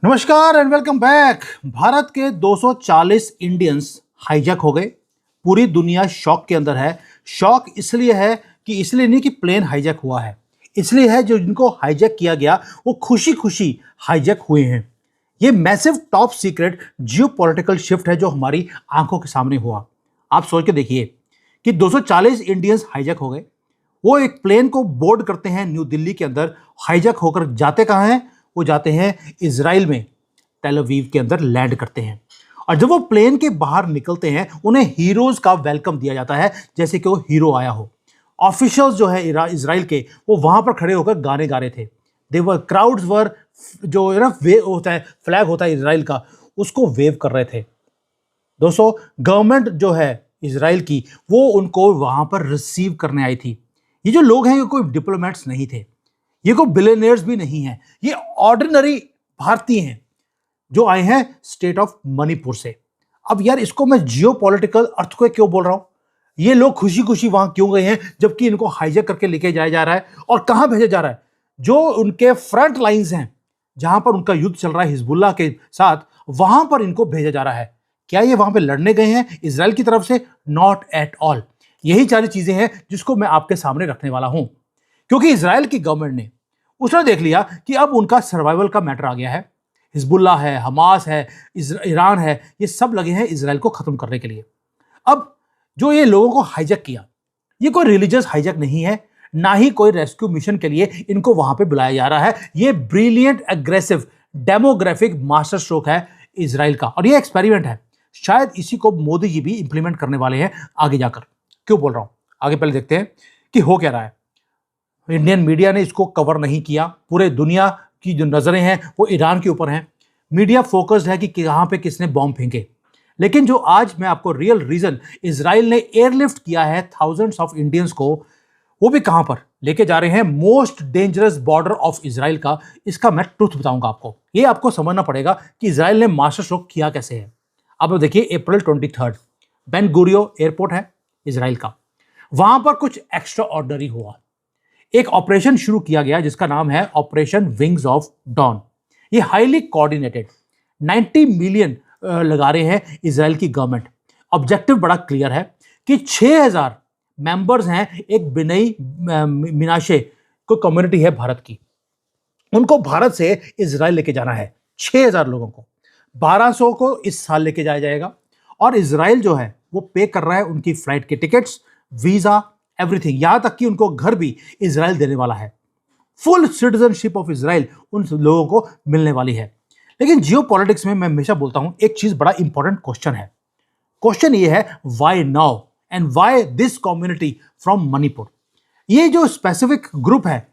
नमस्कार and welcome back. Bharat के 240 Indians hijack हो गए। पूरी दुनिया शॉक के अंदर है। शॉक इसलिए है कि इसलिए नहीं कि प्लेन हाईजैक हुआ है, इसलिए है जो जिनको हाईजैक किया गया वो खुशी खुशी हाईजैक हुए हैं। ये massive top secret geopolitical shift है जो हमारी आंखों के सामने हुआ। आप सोच के देखिए कि 240 इंडियंस हाईजैक हो गए। वो एक प्लेन को बोर्ड करते हैं न्यू दिल्ली के अंदर, हाईजैक होकर जाते कहाँ हैं? वो जाते हैं इजराइल में, टेल अवीव के अंदर लैंड करते हैं। और जब वो प्लेन के बाहर निकलते हैं उन्हें हीरोज का वेलकम दिया जाता है, जैसे कि वो हीरो आया हो। ऑफिशियल्स जो है इजराइल के, वो वहां पर खड़े होकर गाने गा रहे थे। देवर क्राउड्स वर, जो है ना वेव होता है, फ्लैग होता है इजराइल का, उसको वेव कर रहे थे। दोस्तों, गवर्नमेंट जो है इजराइल की, वो उनको वहां पर रिसीव करने आई थी। ये जो लोग हैं ये कोई डिप्लोमेट्स नहीं थे, ये कोई बिलियनियर्स भी नहीं है, ये ऑर्डिनरी भारतीय हैं जो आए हैं स्टेट ऑफ मणिपुर से। अब यार, इसको मैं जियोपॉलिटिकल अर्थक्वेक क्यों बोल रहा हूं? ये लोग खुशी खुशी वहां क्यों गए हैं जबकि इनको हाईजैक करके लेके जाया जा रहा है? और कहां भेजा जा रहा है? जो उनके फ्रंट लाइंस हैं, जहां पर उनका युद्ध चल रहा है हिजबुल्लाह के साथ, वहां पर इनको भेजा जा रहा है। क्या ये वहां पे लड़ने गए हैं इजराइल की तरफ से? Not at all. यही सारी चीजें हैं जिसको मैं आपके सामने रखने वाला हूं, क्योंकि इजराइल की गवर्नमेंट ने उसने देख लिया कि अब उनका सर्वाइवल का मैटर आ गया है। हिजबुल्लाह है, हमास है, ईरान है, ये सब लगे हैं इजराइल को खत्म करने के लिए। अब जो ये लोगों को हाईजैक किया, ये कोई रिलीजियस हाईजैक नहीं है, ना ही कोई रेस्क्यू मिशन के लिए इनको वहां पे बुलाया जा रहा है। ये brilliant aggressive demographic master stroke है इजराइल का, और ये एक्सपेरिमेंट है। शायद इसी को मोदी जी भी इंप्लीमेंट करने वाले हैं आगे जाकर। क्यों बोल रहा हूं? आगे पहले देखते हैं कि हो क्या रहा है। इंडियन मीडिया ने इसको कवर नहीं किया। पूरे दुनिया की जो नजरें हैं वो ईरान के ऊपर हैं। मीडिया फोकस्ड है कि कहां पे किसने बॉम्ब फेंके। लेकिन जो आज मैं आपको रियल रीजन, इजराइल ने एयरलिफ्ट किया है थाउजेंड्स ऑफ इंडियंस को, वो भी कहां पर लेके जा रहे हैं? Most dangerous border of Israel का। इसका मैं ट्रुथ बताऊंगा आपको। ये आपको समझना पड़ेगा कि इजराइल ने मास्टर स्ट्रोक किया कैसे है। अब देखिए, अप्रैल 23 बेन गुरियो एयरपोर्ट है इजराइल का, वहां पर कुछ एक्स्ट्रा ऑर्डिनरी हुआ। एक ऑपरेशन शुरू किया गया जिसका नाम है ऑपरेशन विंग्स ऑफ डॉन। ये हाईली कोऑर्डिनेटेड 90 मिलियन लगा रहे हैं इजराइल की गवर्नमेंट। ऑब्जेक्टिव बड़ा क्लियर है कि 6000 मेंबर्स हैं एक बिनई मिनाशे को कम्युनिटी है भारत की, उनको भारत से इजराइल लेके जाना है। 6000 लोगों को, 1200 को इस साल लेके जाया जाएगा। और इजराइल जो है वो पे कर रहा है उनकी फ्लाइट के टिकट्स, वीजा, एवरीथिंग, यहां तक कि उनको घर भी इजराइल देने वाला है। फुल सिटीजनशिप ऑफ इजराइल उन लोगों को मिलने वाली है। लेकिन जियोपॉलिटिक्स में मैं हमेशा बोलता हूं, एक चीज बड़ा इंपॉर्टेंट क्वेश्चन है। क्वेश्चन ये है, why now and why this community from Manipur? ये जो स्पेसिफिक ग्रुप है,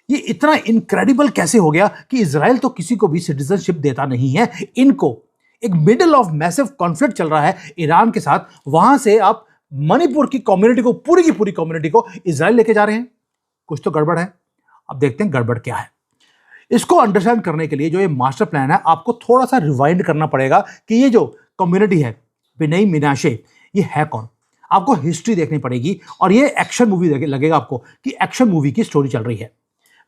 ये इतना इनक्रेडिबल कैसे हो गया कि इजराइल तो किसी को भी सिटीजनशिप देता नहीं है इनको। एक मिडल ऑफ मैसिव कॉन्फ्लिक्ट चल रहा है ईरान के साथ, वहां से आप मणिपुर की कम्युनिटी को, पूरी की पूरी कम्युनिटी को इजराइल लेके जा रहे हैं। कुछ तो गड़बड़ है। अब देखते हैं गड़बड़ क्या है। इसको अंडरस्टैंड करने के लिए जो ये मास्टर प्लान है, आपको थोड़ा सा रिवाइंड करना पड़ेगा कि ये जो कम्युनिटी है बिनई मिनाशे, ये है कौन। आपको हिस्ट्री देखनी पड़ेगी और ये एक्शन मूवी लगेगा आपको कि एक्शन मूवी की स्टोरी चल रही है।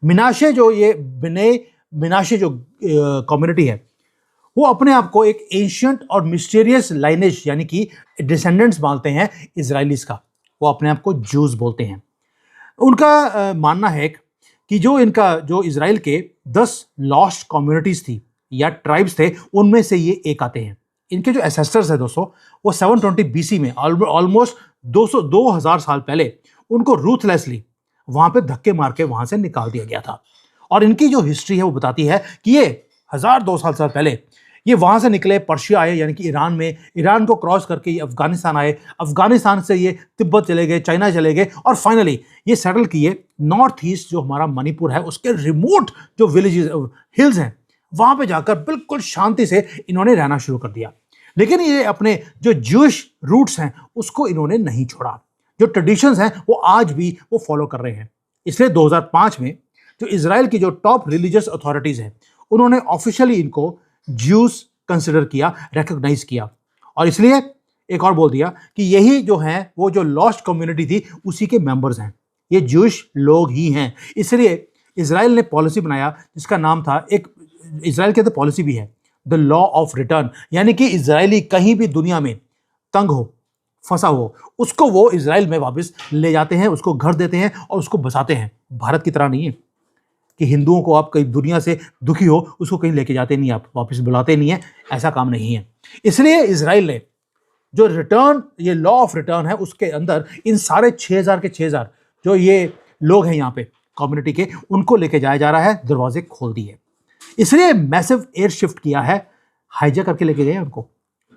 मिनाशे जो ये बिनई मिनाशे जो कम्युनिटी है, वो अपने आप को एक एंशिएंट और मिस्टीरियस लाइनेज यानी कि डिसेंडेंट्स मानते हैं इजराइलीज का। वो अपने आप को जूस बोलते हैं। उनका मानना है कि जो इजराइल के 10 लॉस्ट कम्युनिटीज थी या ट्राइब्स थे, उनमें से ये एक आते हैं। इनके जो एसेस्टर्स है दोस्तों, वो 720 बीसी में, ऑलमोस्ट 2000 साल पहले, उनको रूथलेसली वहां पे धक्के मार के वहां से निकाल दिया गया था। और इनकी जो हिस्ट्री है वो बताती है कि ये 1000-2000 साल पहले ये वहां से निकले, पर्शिया आए यानी कि ईरान में, ईरान को क्रॉस करके ये अफगानिस्तान आए, अफगानिस्तान से ये तिब्बत चले गए, चाइना चले गए, और फाइनली ये सेटल किए नॉर्थ ईस्ट जो हमारा मणिपुर है उसके रिमोट जो विलेजेस, हिल्स हैं, वहां पे जाकर बिल्कुल शांति से इन्होंने रहना शुरू कर दिया। लेकिन ये अपने जो ज्यूइश रूट्स हैं उसको इन्होंने नहीं छोड़ा। जो ट्रेडिशंस हैं वो आज भी वो फॉलो कर रहे हैं। इसलिए 2005 में जो इजराइल की जो टॉप रिलीजियस अथॉरिटीज हैं, उन्होंने ऑफिशियली इनको ज्यूस कंसिडर किया, रिकॉग्नाइज किया, और इसलिए एक और बोल दिया कि यही जो है वो जो लॉस्ट कम्युनिटी थी उसी के मेंबर्स हैं, ये ज्यूइश लोग ही हैं। इसलिए इजराइल ने पॉलिसी बनाया जिसका नाम था, एक इजराइल के तो पॉलिसी भी है द लॉ ऑफ रिटर्न, यानी कि इजरायली कहीं भी दुनिया में तंग हो, फंसा हो, उसको वो इजराइल में वापस ले जाते हैं, उसको घर देते हैं और उसको बसाते हैं। भारत की तरह नहीं है कि हिंदुओं को आप कहीं दुनिया से दुखी हो उसको कहीं लेके जाते नहीं, आप वापस बुलाते नहीं है, ऐसा काम नहीं है। इसलिए इजराइल ने जो रिटर्न, ये लॉ ऑफ रिटर्न है, उसके अंदर इन सारे 6000 के 6000 जो ये लोग हैं यहाँ पे कम्युनिटी के, उनको लेके जाया जा रहा है, दरवाजे खोल दिए। इसलिए मैसिव एयर शिफ्ट किया है, हाईजैक करके लेके गए उनको,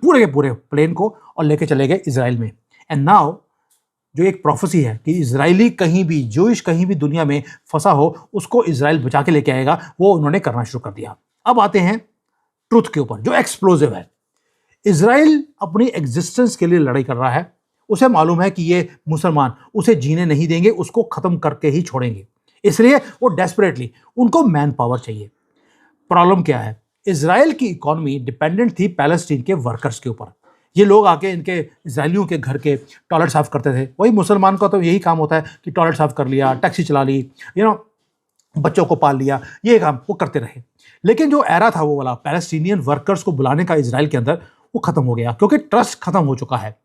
पूरे के पूरे प्लेन को, और लेके चले गए इजराइल में। एंड नाउ जो एक प्रोफेसी है कि इजरायली कहीं भी, जूइश कहीं भी दुनिया में फंसा हो, उसको इजराइल बचा के लेके आएगा, वो उन्होंने करना शुरू कर दिया। अब आते हैं ट्रुथ के ऊपर जो एक्सप्लोजिव है। इजराइल अपनी एग्जिस्टेंस के लिए लड़ाई कर रहा है। उसे मालूम है कि ये मुसलमान उसे जीने नहीं देंगे, उसको खत्म करके ही छोड़ेंगे। इसलिए वो डेस्परेटली, उनको मैन पावर चाहिए। प्रॉब्लम क्या है, इजराइल की इकोनॉमी डिपेंडेंट थी पैलेस्टीन के वर्कर्स के ऊपर। ये लोग आके इनके इजरायलियों के घर के टॉयलेट साफ करते थे। वही मुसलमान का तो यही काम होता है कि टॉयलेट साफ कर लिया, टैक्सी चला ली, बच्चों को पाल लिया, ये काम वो करते रहे। लेकिन जो एरा था वो वाला पैलेस्टीनियन वर्कर्स को बुलाने का इजराइल के अंदर, वो खत्म हो गया, क्योंकि ट्रस्ट खत्म हो चुका है,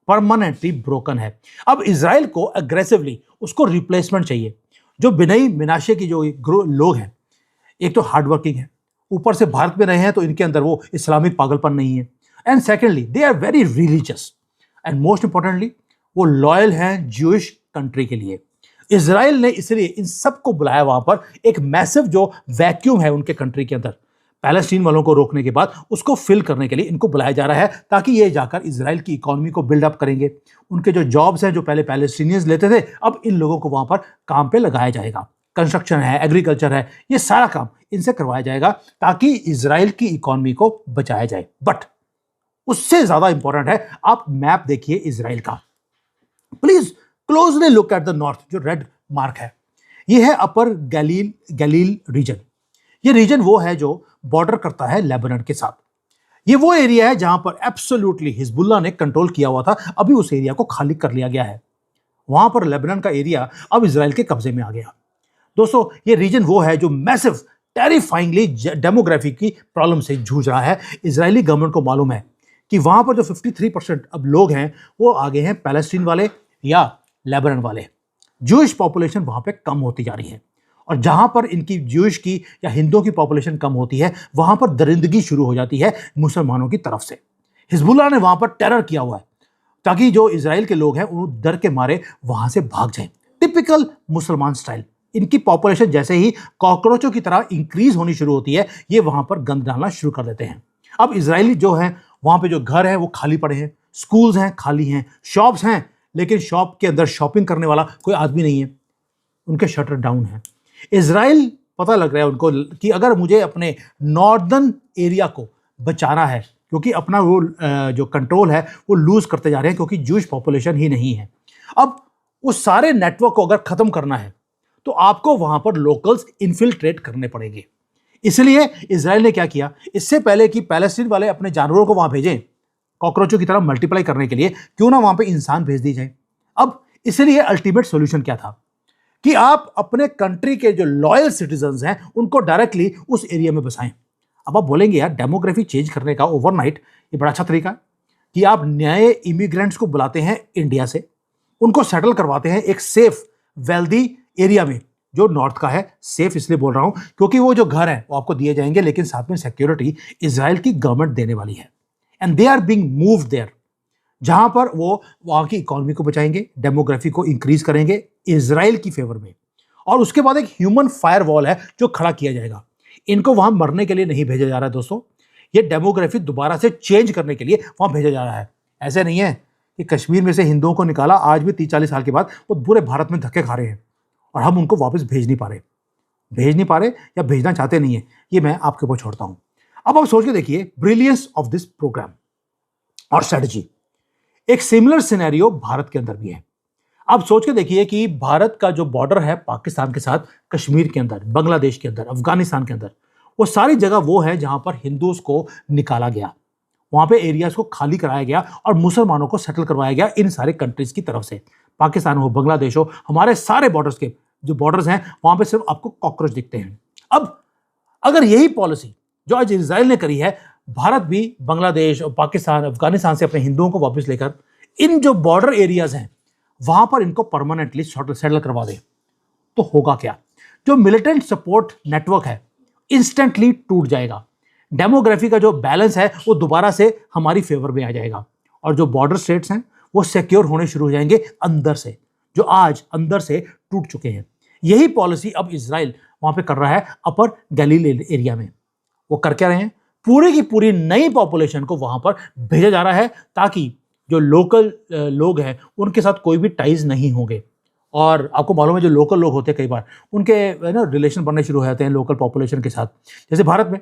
परमानेंटली ब्रोकन है। अब इजराइल को अग्रेसिवली उसको रिप्लेसमेंट चाहिए। जो बिनई मिनाशे की जो लोग हैं, एक तो हार्डवर्किंग है, ऊपर से भारत में रहे हैं, तो इनके अंदर वो इस्लामिक पागलपन नहीं है। And secondly they are very religious, and most importantly वो लॉयल हैं ज्यूइश कंट्री के लिए। इजराइल ने इसलिए इन सबको बुलाया वहां पर, एक मैसिव जो वैक्यूम है उनके कंट्री के अंदर, पैलेस्टीन वालों को रोकने के बाद उसको फिल करने के लिए इनको बुलाया जा रहा है, ताकि ये जाकर इजराइल की इकोनॉमी को बिल्डअप करेंगे। उनके जो जॉब्स हैं जो पहले पैलेस्टीनियंस लेते थे, अब इन लोगों को वहां पर काम पे लगाया जाएगा। कंस्ट्रक्शन है, एग्रीकल्चर है, ये सारा काम इनसे करवाया जाएगा, ताकि इजराइल की इकोनॉमी को बचाया जाए। बट उससे ज्यादा इंपॉर्टेंट है, आप मैप देखिए इजराइल का, please closely look at the north. जो रेड मार्क है, ये है अपर गलील रीजन। ये रीजन वो है जो बॉर्डर करता है लेबनान के साथ। ये वो एरिया है जहां पर एब्सोल्युटली हिजबुल्लाह ने कंट्रोल किया हुआ था, अभी उस एरिया को खाली कर लिया गया है। वहां पर लेबनान का एरिया अब इजराइल के कब्जे में आ गया। दोस्तों, ये रीजन वो है जो मैसिव टेरिफाइंगली डेमोग्राफी की प्रॉब्लम से जूझ रहा है। इजरायली गवर्नमेंट को मालूम है कि वहां पर जो 53% अब लोग हैं, वो आगे हैं पैलेस्टीन वाले या लेबनान वाले। ज्यूइश पॉपुलेशन वहां पे कम होती जा रही है, और जहां पर इनकी ज्यूइश की या हिंदुओं की पॉपुलेशन कम होती है, वहां पर दरिंदगी शुरू हो जाती है मुसलमानों की तरफ से। हिजबुल्लाह ने वहां पर टेरर किया हुआ है, ताकि जो इजराइल के लोग हैं वो डर के मारे वहां से भाग जाएं। टिपिकल मुसलमान स्टाइल। इनकी पॉपुलेशन जैसे ही कॉकरोचों की तरह इंक्रीज होनी शुरू होती है, ये वहां पर गंद डालना शुरू कर देते हैं। अब इजरायली जो है, वहां पे जो घर हैं वो खाली पड़े हैं, स्कूल्स हैं खाली हैं, शॉप्स हैं, लेकिन शॉप के अंदर शॉपिंग करने वाला कोई आदमी नहीं है, उनके शटर डाउन है। इजराइल पता लग रहा है उनको कि अगर मुझे अपने नॉर्दर्न एरिया को बचाना है, क्योंकि अपना वो जो कंट्रोल है वो लूज करते जा रहे हैं, क्योंकि ज्यूइश पॉपुलेशन ही नहीं है। अब उस सारे नेटवर्क को अगर खत्म करना है, तो आपको वहां पर लोकल्स इन्फिल्ट्रेट करने पड़ेंगे। इसलिए इजराइल ने क्या किया, इससे पहले कि पैलेस्टीन वाले अपने जानवरों को वहां भेजें कॉकरोचों की तरह मल्टीप्लाई करने के लिए, क्यों ना वहां पे इंसान भेज दी जाए। अब इसलिए अल्टीमेट सॉल्यूशन क्या था कि आप अपने कंट्री के जो लॉयल सिटीजन्स हैं उनको डायरेक्टली उस एरिया में बसाएं। अब आप बोलेंगे यार, डेमोग्राफी चेंज करने का ओवरनाइट ये बड़ा अच्छा तरीका है कि आप नए इमिग्रेंट्स को बुलाते हैं इंडिया से, उनको सेटल करवाते हैं एक सेफ वेल्दी एरिया में, जो नॉर्थ का है। सेफ इसलिए बोल रहा हूं क्योंकि वो जो घर है वो आपको दिए जाएंगे, लेकिन साथ में सिक्योरिटी इजराइल की गवर्नमेंट देने वाली है। And they are being moved there, जहां पर वो वहां की इकोनॉमी को बचाएंगे, डेमोग्राफी को इंक्रीज करेंगे इजराइल की फेवर में। और उसके बाद एक ह्यूमन फायर वॉल है जो खड़ा किया जाएगा। इनको वहां मरने के लिए नहीं भेजा जा रहा है दोस्तों, ये डेमोग्राफी दोबारा से चेंज करने के लिए वहां भेजा जा रहा है। ऐसे नहीं है कि कश्मीर में से हिंदुओं को निकाला, आज भी 30-40 साल के बाद वो पूरे भारत में धक्के खा रहे हैं और हम उनको वापस भेज नहीं पा रहे या भेजना चाहते नहीं है। ये मैं आपके ऊपर छोड़ता हूं। अब आप सोच के देखिए ब्रिलियंस ऑफ दिस प्रोग्राम और स्ट्रेटजी। एक सिमिलर सिनेरियो भारत के अंदर भी है। आप सोच के देखिए कि भारत का जो बॉर्डर है पाकिस्तान के साथ, कश्मीर के अंदर, बांग्लादेश के अंदर, अफगानिस्तान के अंदर, वो सारी जगह वो है जहां पर हिंदूज को निकाला गया, वहां पे एरियाज को खाली कराया गया और मुसलमानों को सेटल करवाया गया इन सारे कंट्रीज की तरफ से। पाकिस्तान हो, बांग्लादेश हो, हमारे सारे बॉर्डर्स के जो बॉर्डर्स हैं वहां पे सिर्फ आपको कॉकरोच दिखते हैं। अब अगर यही पॉलिसी जो आज इजराइल ने करी है भारत भी बांग्लादेश और पाकिस्तान, अफगानिस्तान से अपने हिंदुओं को वापस लेकर इन जो बॉर्डर एरियाज हैं वहां पर इनको परमानेंटली सेटल करवा दे, तो होगा क्या? जो मिलिटेंट सपोर्ट नेटवर्क है इंस्टेंटली टूट जाएगा। डेमोग्राफी का जो बैलेंस है वो दोबारा से हमारी फेवर में आ जाएगा और जो बॉर्डर स्टेट्स हैं वो सिक्योर होने शुरू हो जाएंगे अंदर से, जो आज अंदर से टूट चुके हैं। यही पॉलिसी अब इजराइल वहां पे कर रहा है अपर गलील एरिया में। वो कर क्या रहे हैं? पूरी की पूरी नई पॉपुलेशन को वहां पर भेजा जा रहा है ताकि जो लोकल लोग हैं उनके साथ कोई भी टाइज नहीं होंगे। और आपको मालूम है जो लोकल लोग होते हैं कई बार उनके ना रिलेशन बनने शुरू हो जाते हैं लोकल पॉपुलेशन के साथ। जैसे भारत में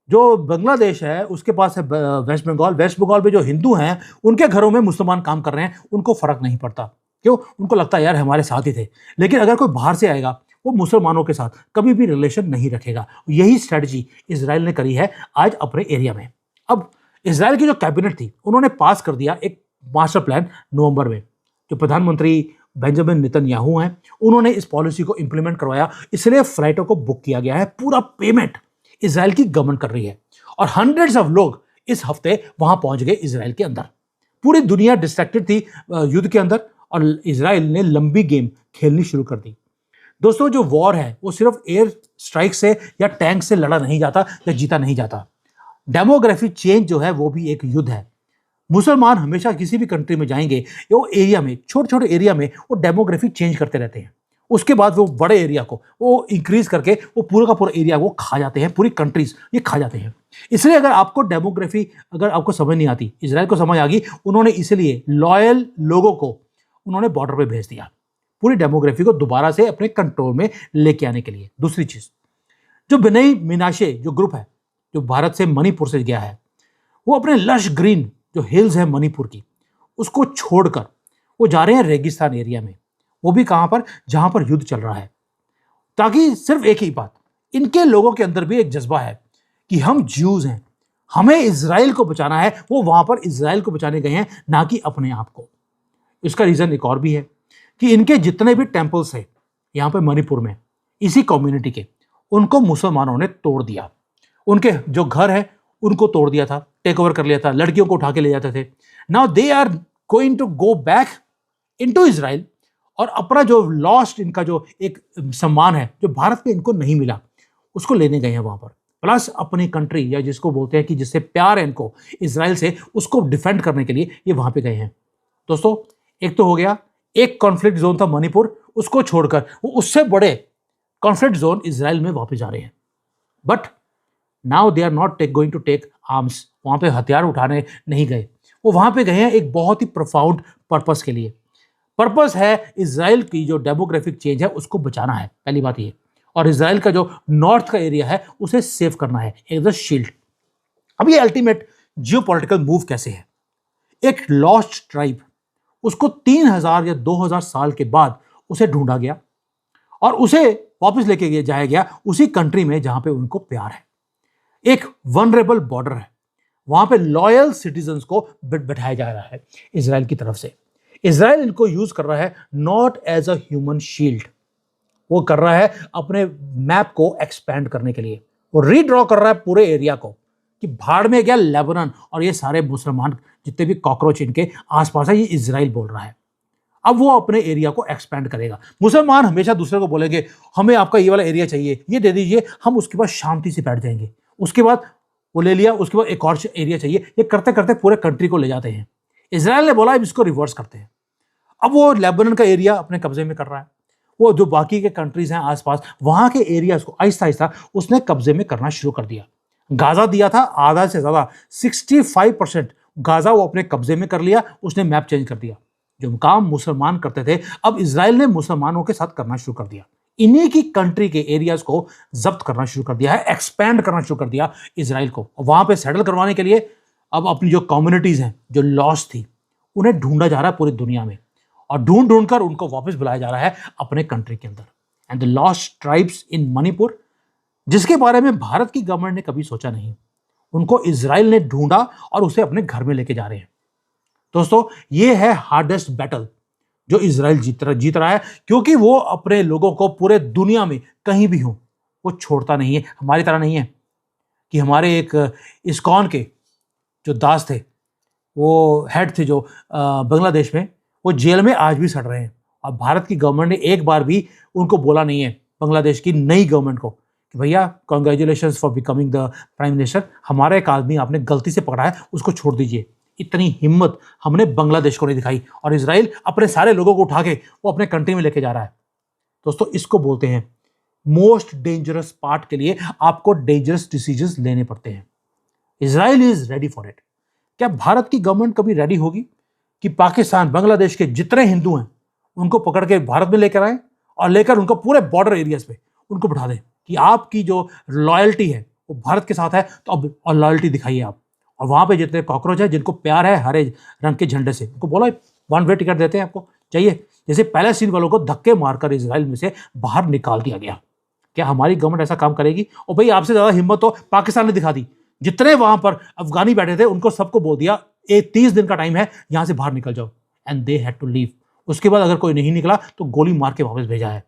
जो बांग्लादेश है उसके पास है वेस्ट बंगाल। वेस्ट बंगाल में जो हिंदू हैं उनके घरों में मुसलमान काम कर रहे हैं, उनको फर्क नहीं पड़ता। क्यों? उनको लगता है यार हमारे साथ ही थे। लेकिन अगर कोई बाहर से आएगा वो मुसलमानों के साथ कभी भी रिलेशन नहीं रखेगा। यही स्ट्रेटजी इजराइल ने करी है आज अपने एरिया में। अब इजराइल की जो कैबिनेट थी उन्होंने पास कर दिया एक मास्टर प्लान नवंबर में। जो प्रधानमंत्री बेंजामिन नेतन्याहू हैं उन्होंने इस पॉलिसी को इंप्लीमेंट करवाया, इसलिए फ्लाइटों को बुक किया गया है। पूरा पेमेंट इजराइल की गवर्नमेंट कर रही है और हंड्रेड्स ऑफ लोग इस हफ्ते वहां पहुंच गए इजराइल के अंदर। पूरी दुनिया डिस्ट्रैक्टेड थी युद्ध के अंदर और इजराइल ने लंबी गेम खेलनी शुरू कर दी। दोस्तों जो वॉर है वो सिर्फ एयर स्ट्राइक से या टैंक से लड़ा नहीं जाता या जीता नहीं जाता। डेमोग्राफी चेंज जो है वो भी एक युद्ध है। मुसलमान हमेशा किसी भी कंट्री में जाएंगे वो एरिया में, छोटे छोटे एरिया में वो डेमोग्राफी चेंज करते रहते हैं। उसके बाद वो बड़े एरिया को वो इंक्रीज करके वो पूरा का पूरा एरिया को खा जाते हैं, पूरी कंट्रीज ये खा जाते हैं। इसलिए अगर आपको डेमोग्राफी अगर आपको समझ नहीं आती, इजराइल को समझ आ गई, उन्होंने इसलिए लॉयल लोगों को उन्होंने बॉर्डर पे भेज दिया पूरी डेमोग्राफी को दोबारा से अपने कंट्रोल में लेके आने के लिए। दूसरी चीज, जो बिनई मिनाशे जो ग्रुप है जो भारत से मणिपुर से गया है, वो अपने लश ग्रीन जो हिल्स है मणिपुर की उसको छोड़कर वो जा रहे हैं रेगिस्तान एरिया में। वो भी कहां पर? जहां पर युद्ध चल रहा है। ताकि सिर्फ एक ही बात, इनके लोगों के अंदर भी एक जज्बा है कि हम ज्यूज हैं, हमें इजराइल को बचाना है। वो वहां पर इजराइल को बचाने गए हैं, ना कि अपने आप को। इसका रीजन एक और भी है कि इनके जितने भी टेम्पल्स है यहां पर मणिपुर में इसी कम्युनिटी के, उनको मुसलमानों ने तोड़ दिया। उनके जो घर है उनको तोड़ दिया था, टेक ओवर कर लिया था, लड़कियों को उठा के ले जाते थे। Now they are going to go back into Israel और अपना जो लॉस्ट इनका जो एक सम्मान है जो भारत में इनको नहीं मिला उसको लेने गए हैं वहां पर। प्लस अपनी कंट्री या जिसको बोलते हैं कि जिससे प्यार है इनको इजराइल से, उसको डिफेंड करने के लिए ये वहां पे गए हैं। दोस्तों एक तो हो गया, एक कॉन्फ्लिक्ट जोन था मणिपुर, उसको छोड़कर वो उससे बड़े कॉन्फ्लिक्ट जोन इजराइल में वापस जा रहे हैं। But now they are not going to take arms. वहां पे हथियार उठाने नहीं गए, वो वहां पे गए हैं एक बहुत ही प्रोफाउंड पर्पस के लिए। पर्पस है इजराइल की जो डेमोग्राफिक चेंज है उसको बचाना है, पहली बात ये। और इजराइल का जो नॉर्थ का एरिया है उसे सेव करना है, एज अ शील्ड। अब ये अल्टीमेट जियोपॉलिटिकल मूव कैसे है? एक लॉस्ट ट्राइब, उसको 3000 या 2000 साल के बाद उसे ढूंढा गया और उसे वापस लेके जाया गया उसी कंट्री में जहां पे उनको प्यार है। एक वनरेबल बॉर्डर है, वहां पे लॉयल सिटीजन्स को बैठाया जा रहा है इजराइल की तरफ से। इजराइल इनको यूज कर रहा है not as a human shield, वो कर रहा है अपने मैप को एक्सपैंड करने के लिए। वो रीड्रॉ कर रहा है पूरे एरिया को कि भाड़ में गया लेबनान और ये सारे मुसलमान जितने भी कॉकरोच इनके आसपास है ये इजराइल बोल रहा है। अब वो अपने एरिया को एक्सपैंड करेगा। मुसलमान हमेशा दूसरे को बोलेंगे हमें आपका ये वाला एरिया चाहिए, ये दे दीजिए, हम उसके बाद शांति से बैठ जाएंगे। उसके बाद वो ले लिया, उसके बाद एक और एरिया चाहिए, ये करते करते पूरे कंट्री को ले जाते हैं। इजराइल ने बोला अब इसको रिवर्स करते हैं। अब वो लेबनान का एरिया अपने कब्जे में कर रहा है, वो जो बाकी के कंट्रीज हैं आसपास वहां के एरियाज को आहिस्ता आहिस्ता उसने कब्जे में करना शुरू कर दिया। गाजा दिया था आधा से ज्यादा 65% गाजा वो अपने कब्जे में कर लिया, उसने मैप चेंज कर दिया। जो काम मुसलमान करते थे अब इजराइल ने मुसलमानों के साथ करना शुरू कर दिया। इन्हीं की कंट्री के एरियाज को जब्त करना शुरू कर दिया है, एक्सपैंड करना शुरू कर दिया इजराइल को। वहां पे सेटल करवाने के लिए अब अपनी जो कम्युनिटीज हैं जो लॉस्ट थी उन्हें ढूंढा जा रहा है पूरी दुनिया में और ढूंढ ढूंढ कर उनको वापस बुलाया जा रहा है अपने कंट्री के अंदर। And the lost tribes in Manipur, जिसके बारे में भारत की गवर्नमेंट ने कभी सोचा नहीं, उनको इजराइल ने ढूंढा और उसे अपने घर में लेके जा रहे हैं। दोस्तों ये है हार्डेस्ट बैटल जो इजराइल जीत रहा है, क्योंकि वो अपने लोगों को पूरे दुनिया में कहीं भी हो वो छोड़ता नहीं है, हमारी तरह नहीं है। कि हमारे एक इस्कॉन के जो दास थे, वो हेड थे जो बांग्लादेश में, वो जेल में आज भी सड़ रहे हैं। और भारत की गवर्नमेंट ने एक बार भी उनको बोला नहीं है, बांग्लादेश की नई गवर्नमेंट को, कि भैया congratulation for becoming the prime minister, हमारा एक आदमी आपने गलती से पकड़ा है, उसको छोड़ दीजिए। इतनी हिम्मत हमने बांग्लादेश को नहीं दिखाई, और इसराइल अपने सारे लोगों को उठा के वो अपने कंट्री में लेके जा रहा है। दोस्तों, इसको बोलते हैं मोस्ट डेंजरस पार्ट के लिए आपको डेंजरस डिसीजंस लेने पड़ते हैं। Israel is ready for it. क्या भारत की गवर्नमेंट कभी रेडी होगी कि पाकिस्तान, बांग्लादेश के जितने हिंदू हैं उनको पकड़ के भारत में लेकर आए और लेकर उनको पूरे बॉर्डर एरियाज पे उनको बिठा दें कि आपकी जो लॉयल्टी है वो भारत के साथ है, तो अब और लॉयल्टी दिखाइए आप। और वहां पे जितने कॉकरोच है, जिनको प्यार है हरे रंग के झंडे से, उनको बोलो वन वे टिकट देते हैं आपको, चाहिए। जैसे पैलेस्टीन वालों को धक्के मारकर इसराइल में से बाहर निकाल दिया गया। क्या हमारी गवर्नमेंट ऐसा काम करेगी? और भाई, आपसे ज्यादा हिम्मत तो पाकिस्तान ने दिखा दी। जितने वहां पर अफगानी बैठे थे उनको सबको बोल दिया 30 दिन का टाइम है, यहां से बाहर निकल जाओ, and they had to leave. उसके बाद अगर कोई नहीं निकला तो गोली मार के वापस भेजा है।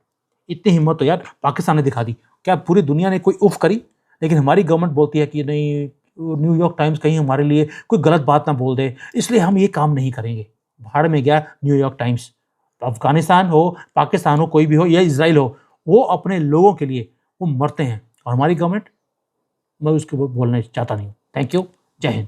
इतनी हिम्मत तो यार पाकिस्तान ने दिखा दी। क्या पूरी दुनिया ने कोई उफ करी? लेकिन हमारी गवर्नमेंट बोलती है कि नहीं, न्यूयॉर्क टाइम्स कहीं हमारे लिए कोई गलत बात ना बोल दे, इसलिए हम ये काम नहीं करेंगे। भाड़ में गया न्यूयॉर्क टाइम्स। तो अफगानिस्तान हो, पाकिस्तान हो, कोई भी हो, या इसराइल हो, वो अपने लोगों के लिए वो मरते हैं। और हमारी गवर्नमेंट, मैं उसके बोलना चाहता नहीं हूँ। Thank you. जय हिंद।